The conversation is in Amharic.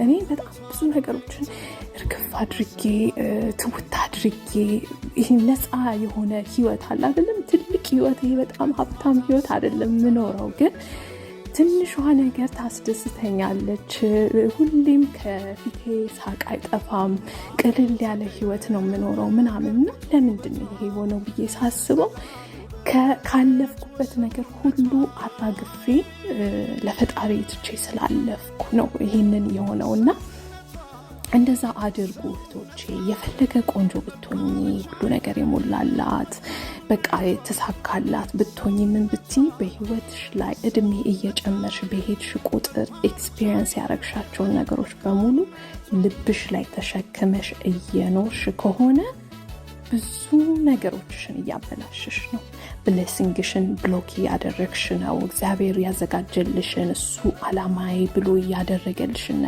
እኔ በጣም ብዙ ነገሮችን እርግፍ አድርጌ ትውት አድርጌ ይሄ ነፃ የሆነ ህይወት አለ አይደለም ትልቅ ህይወት ይሄ በጣም ሀብታም ህይወት አይደለም ምኖረው ግን ትንሿ ነገር ታስደስተኛለች ሁሌም ከፊቴ ሳቅ አይጠፋም ቅልል ያለ ህይወት ነው ምኖረው ምናምን ለምንድን ነው ይሄ ሆነው ብዬ ሳስበው ካለፍኩበት ነገር ሁሉ አራግፌ ለፈጣሪ ትቼ ስላለፍኩ ነው ይሄንን የሆነውና እንደዛ አድርጉ እህቶቼ የፈለገ ቆንጆ ብትሆኚ ሁሉ ነገር የሞላላት በቃ ተሳካላት ብትሆኚ ምን ብትይ በህይወትሽ ላይ እድሜ እየጨመርሽ በሄድሽ ቁጥር ኤክስፒሪየንስ ያረግሻቸው ነገሮች በሙሉ ልብሽ ላይ ተሸክመሽ እየኖርሽ ከሆነ ብዙ ነገሮችሽን እያበላሽሽ ነው ብሌሲንግሽን ብሎክ ያደረግሽ ነው እግዚአብሔር ያዘጋጀልሽን እሱ አላማዬ ብሎ ያደረገልሽን